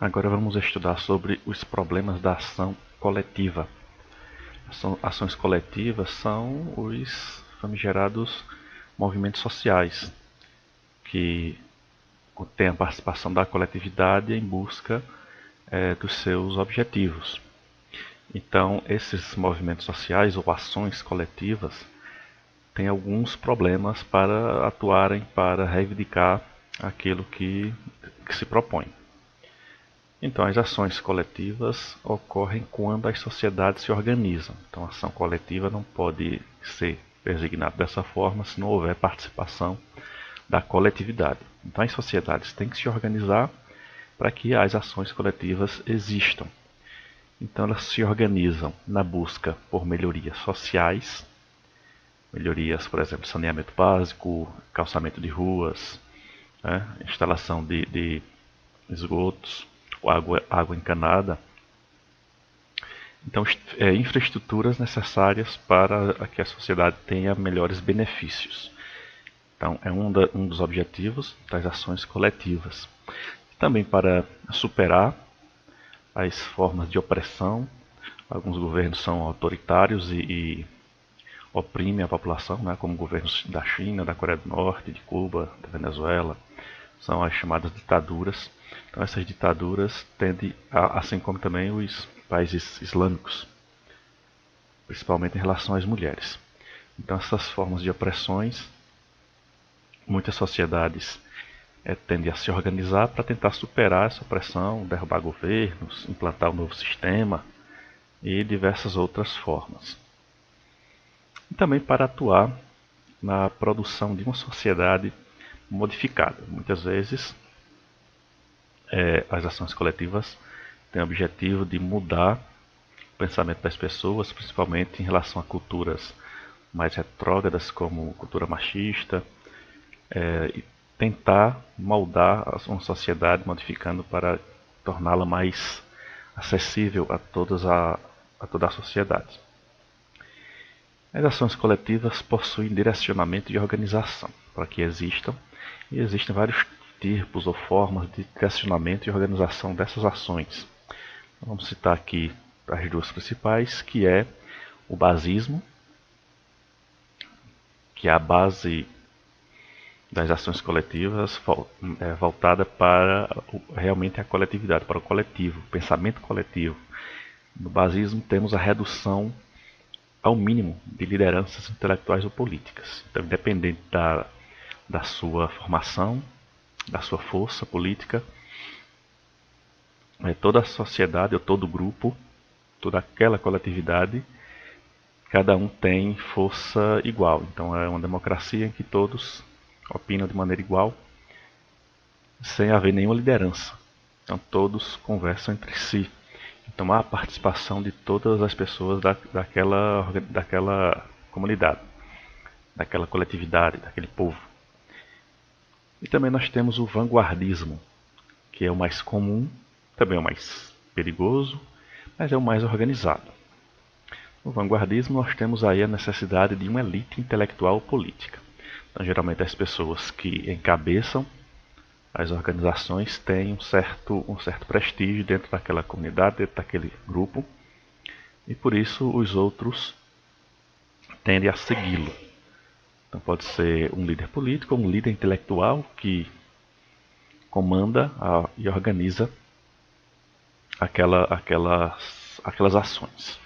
Agora vamos estudar sobre os problemas da ação coletiva. Ações coletivas são os famigerados movimentos sociais, que têm a participação da coletividade em busca dos seus objetivos. Então, esses movimentos sociais ou ações coletivas têm alguns problemas para atuarem, para reivindicar aquilo que se propõe. Então, as ações coletivas ocorrem quando as sociedades se organizam. Então, a ação coletiva não pode ser designada dessa forma se não houver participação da coletividade. Então, as sociedades têm que se organizar para que as ações coletivas existam. Então, elas se organizam na busca por melhorias sociais, melhorias, por exemplo, saneamento básico, calçamento de ruas, instalação de esgotos, água encanada. Então, infraestruturas necessárias para que a sociedade tenha melhores benefícios. Então, é um dos objetivos das ações coletivas. Também para superar as formas de opressão. Alguns governos são autoritários e oprimem a população, como governos da China, da Coreia do Norte, de Cuba, da Venezuela. São as chamadas ditaduras. Então, essas ditaduras tendem, assim como também os países islâmicos, principalmente em relação às mulheres. Então, essas formas de opressões, muitas sociedades tendem a se organizar para tentar superar essa opressão, derrubar governos, implantar um novo sistema e diversas outras formas. E também para atuar na produção de uma sociedade modificada. Muitas vezes, as ações coletivas têm o objetivo de mudar o pensamento das pessoas, principalmente em relação a culturas mais retrógradas, como cultura machista, e tentar moldar uma sociedade modificando para torná-la mais acessível a toda a sociedade. As ações coletivas possuem direcionamento e organização para que existam, e existem vários tipos ou formas de direcionamento e organização dessas ações. Vamos citar aqui as duas principais, que é o basismo, que é a base das ações coletivas voltada para realmente a coletividade, para o coletivo, o pensamento coletivo. No basismo temos a redução ao mínimo de lideranças intelectuais ou políticas. Então, independente da sua formação, da sua força política, toda a sociedade ou todo grupo, toda aquela coletividade, cada um tem força igual. Então é uma democracia em que todos opinam de maneira igual, sem haver nenhuma liderança. Então todos conversam entre si. Então há a participação de todas as pessoas daquela comunidade, daquela coletividade, daquele povo. E também nós temos o vanguardismo, que é o mais comum, também é o mais perigoso, mas é o mais organizado. No vanguardismo nós temos aí a necessidade de uma elite intelectual política. Então, geralmente as pessoas que encabeçam as organizações têm um certo prestígio dentro daquela comunidade, dentro daquele grupo, e por isso os outros tendem a segui-lo. Então pode ser um líder político ou um líder intelectual que comanda e organiza aquelas ações.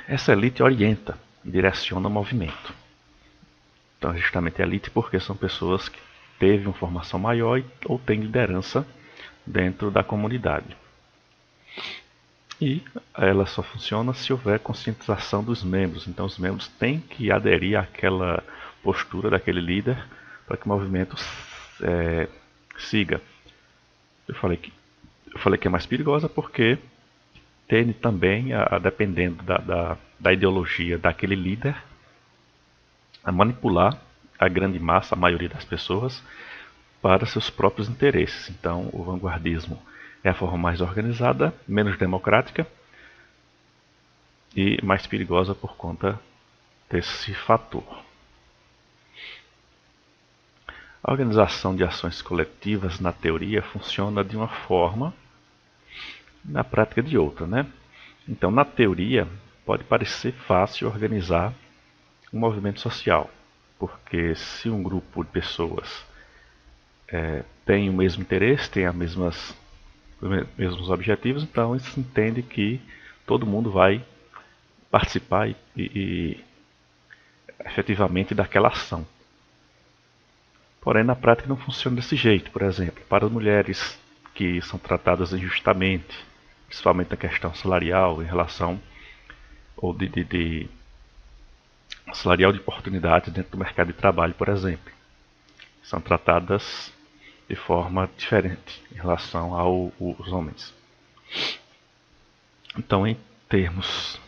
Essa elite orienta e direciona o movimento. Então, justamente a elite porque são pessoas que teve uma formação maior ou têm liderança dentro da comunidade. E ela só funciona se houver conscientização dos membros. Então os membros têm que aderir àquela postura daquele líder para que o movimento siga. Eu falei que é mais perigosa porque tende também, dependendo da ideologia daquele líder, a manipular a grande massa, a maioria das pessoas, para seus próprios interesses. Então, o vanguardismo é a forma mais organizada, menos democrática e mais perigosa por conta desse fator. A organização de ações coletivas, na teoria, funciona de uma forma, na prática de outra, né? Então, na teoria, pode parecer fácil organizar um movimento social, porque se um grupo de pessoas tem o mesmo interesse, tem os mesmos objetivos, então se entende que todo mundo vai participar e efetivamente daquela ação. Porém, na prática não funciona desse jeito. Por exemplo, para as mulheres que são tratadas injustamente, principalmente na questão salarial, em relação ou de salarial de oportunidades dentro do mercado de trabalho, por exemplo, são tratadas de forma diferente em relação aos homens. Então, em termos,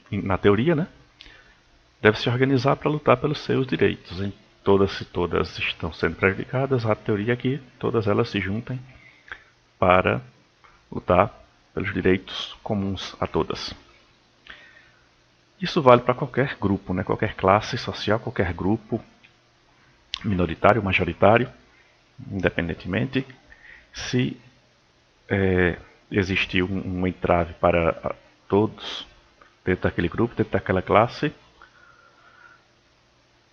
na teoria, né, deve se organizar para lutar pelos seus direitos. Em se todas estão sendo prejudicadas, a teoria é que todas elas se juntem para lutar pelos direitos comuns a todas. Isso vale para qualquer grupo, né? Qualquer classe social, qualquer grupo, minoritário, majoritário, independentemente. Se existe um entrave para todos dentro daquele grupo, dentro daquela classe,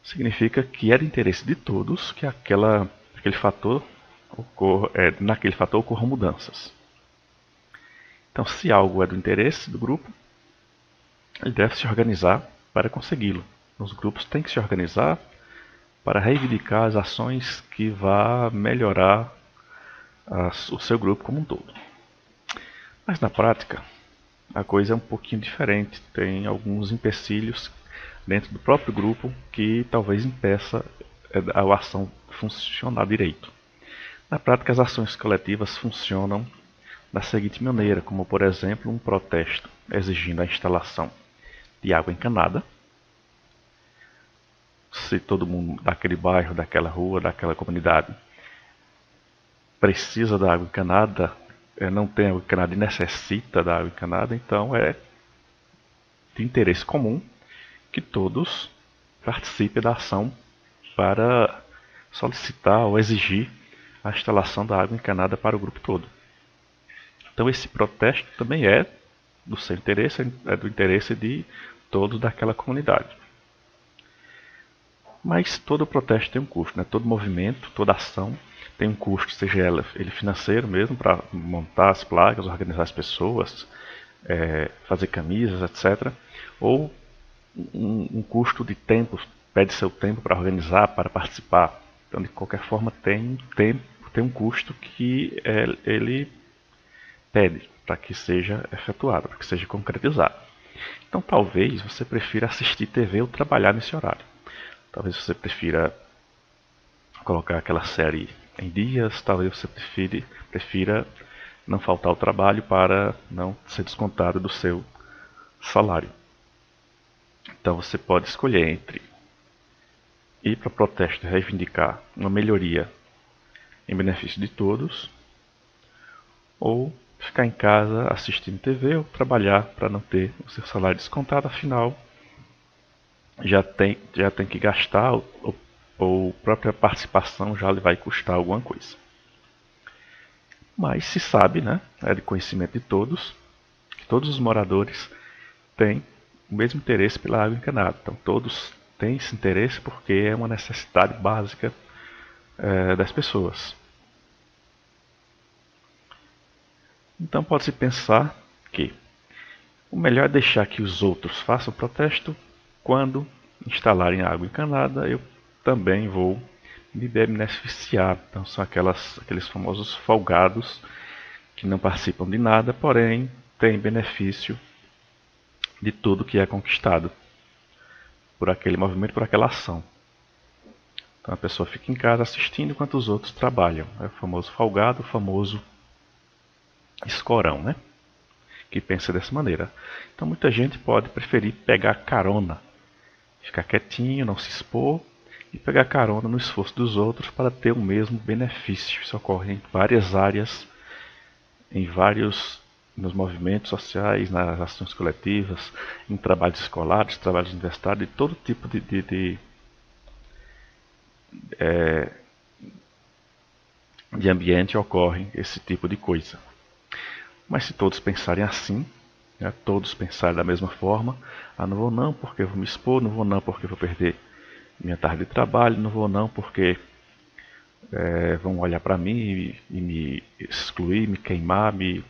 significa que é de interesse de todos que naquele fator ocorram mudanças. Então, se algo é do interesse do grupo, ele deve se organizar para consegui-lo. Os grupos têm que se organizar para reivindicar as ações que vão melhorar o seu grupo como um todo. Mas na prática, a coisa é um pouquinho diferente. Tem alguns empecilhos dentro do próprio grupo que talvez impeça a ação funcionar direito. Na prática, as ações coletivas funcionam da seguinte maneira, como por exemplo um protesto exigindo a instalação de água encanada. Se todo mundo daquele bairro, daquela rua, daquela comunidade precisa da água encanada, não tem água encanada e necessita da água encanada, então é de interesse comum que todos participem da ação para solicitar ou exigir a instalação da água encanada para o grupo todo. Então esse protesto também é do seu interesse, é do interesse de todos daquela comunidade. Mas todo protesto tem um custo, né? Todo movimento, toda ação tem um custo, seja ele financeiro mesmo, para montar as placas, organizar as pessoas, fazer camisas, etc. Ou um custo de tempo, pede seu tempo para organizar, para participar. Então, de qualquer forma, tem um custo que ele pede para que seja efetuado, para que seja concretizado. Então, talvez você prefira assistir TV ou trabalhar nesse horário. Talvez você prefira colocar aquela série em dias, talvez você prefira não faltar ao trabalho para não ser descontado do seu salário. Então você pode escolher entre ir para o protesto e reivindicar uma melhoria em benefício de todos, ou ficar em casa assistindo TV ou trabalhar para não ter o seu salário descontado, afinal já tem que gastar ou própria participação já lhe vai custar alguma coisa. Mas se sabe, né, é de conhecimento de todos, que todos os moradores têm o mesmo interesse pela água encanada. Então todos têm esse interesse porque é uma necessidade básica das pessoas. Então pode-se pensar que o melhor é deixar que os outros façam protesto. Quando instalarem a água encanada, eu também vou me beneficiar. Então são aqueles famosos folgados que não participam de nada, porém têm benefício de tudo que é conquistado por aquele movimento, por aquela ação. Então a pessoa fica em casa assistindo enquanto os outros trabalham. É o famoso folgado, o famoso escorão, né? Que pensa dessa maneira. Então muita gente pode preferir pegar carona, ficar quietinho, não se expor e pegar carona no esforço dos outros para ter o mesmo benefício. Isso ocorre em várias áreas, nos movimentos sociais, nas ações coletivas, em trabalhos escolares, trabalhos universitários, de todo tipo de de ambiente ocorre esse tipo de coisa. Mas se todos pensarem assim, né, todos pensarem da mesma forma, não vou não porque eu vou me expor, não vou não porque eu vou perder minha tarde de trabalho, não vou não porque vão olhar para mim e me excluir, me queimar, me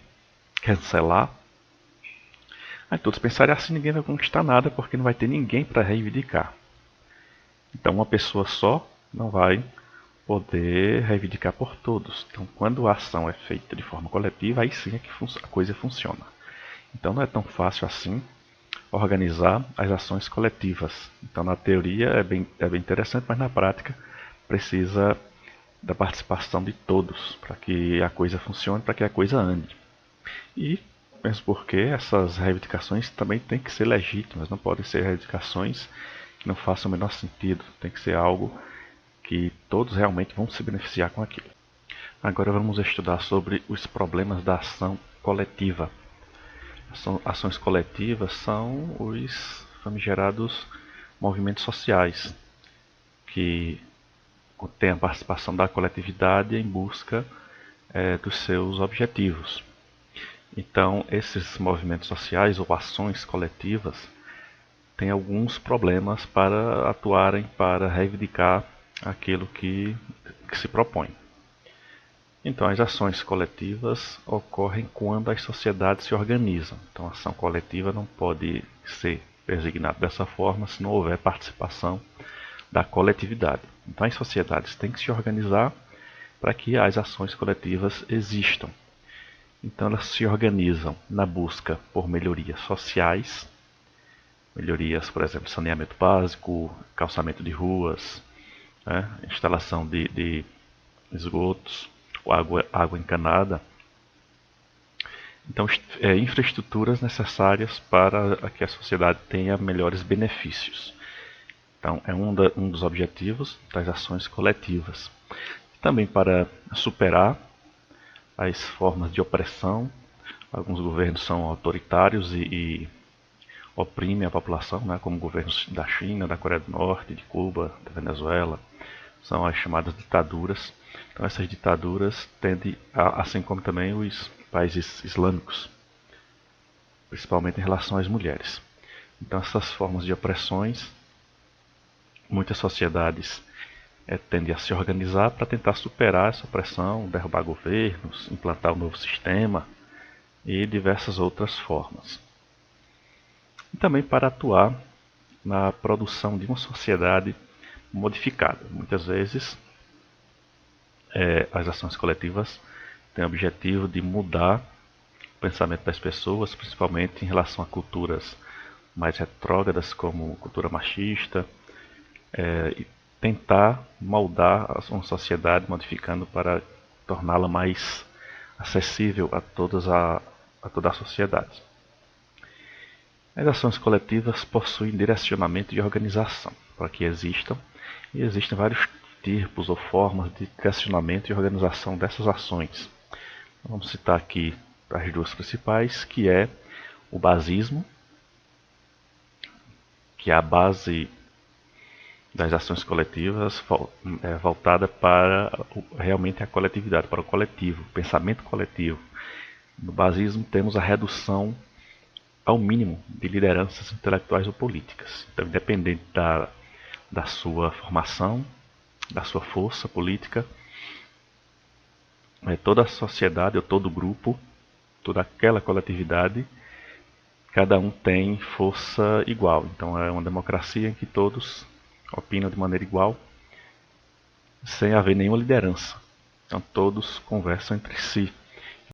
cancelar. Aí todos pensarem assim, ninguém vai conquistar nada porque não vai ter ninguém para reivindicar. Então uma pessoa só não vai poder reivindicar por todos. Então quando a ação é feita de forma coletiva, aí sim é que a coisa funciona. Então não é tão fácil assim organizar as ações coletivas. Então na teoria é bem interessante, mas na prática precisa da participação de todos para que a coisa funcione, para que a coisa ande. E mesmo porque essas reivindicações também têm que ser legítimas, não podem ser reivindicações que não façam o menor sentido. Tem que ser algo que todos realmente vão se beneficiar com aquilo. Agora vamos estudar sobre os problemas da ação coletiva. Ações coletivas são os famigerados movimentos sociais que têm a participação da coletividade em busca dos seus objetivos. Então, esses movimentos sociais ou ações coletivas têm alguns problemas para atuarem para reivindicar aquilo que se propõe. Então, as ações coletivas ocorrem quando as sociedades se organizam. Então, a ação coletiva não pode ser designada dessa forma se não houver participação da coletividade. Então, as sociedades têm que se organizar para que as ações coletivas existam. Então, elas se organizam na busca por melhorias sociais, melhorias, por exemplo, saneamento básico, calçamento de ruas, né, instalação de esgotos, água encanada. Então, infraestruturas necessárias para que a sociedade tenha melhores benefícios. Então, é um dos objetivos das ações coletivas. Também para superar as formas de opressão. Alguns governos são autoritários e oprimem a população, né, como governos da China, da Coreia do Norte, de Cuba, da Venezuela. São as chamadas ditaduras. Então essas ditaduras tendem, assim como também os países islâmicos, principalmente em relação às mulheres. Então essas formas de opressões, muitas sociedades tendem a se organizar para tentar superar essa opressão, derrubar governos, implantar um novo sistema e diversas outras formas. E também para atuar na produção de uma sociedade modificada. Muitas vezes as ações coletivas têm o objetivo de mudar o pensamento das pessoas, principalmente em relação a culturas mais retrógradas, como cultura machista, e tentar moldar uma sociedade modificando para torná-la mais acessível a toda a sociedade. As ações coletivas possuem direcionamento e organização para que existam, e existem vários tipos ou formas de direcionamento e organização dessas ações. Vamos citar aqui as duas principais, que é o basismo, que é a base das ações coletivas voltada para realmente a coletividade, para o coletivo, o pensamento coletivo. No basismo temos a redução ao mínimo de lideranças intelectuais ou políticas. Então, independente da sua formação, da sua força política, toda a sociedade ou todo grupo, toda aquela coletividade, cada um tem força igual. Então é uma democracia em que todos opinam de maneira igual, sem haver nenhuma liderança. Então todos conversam entre si.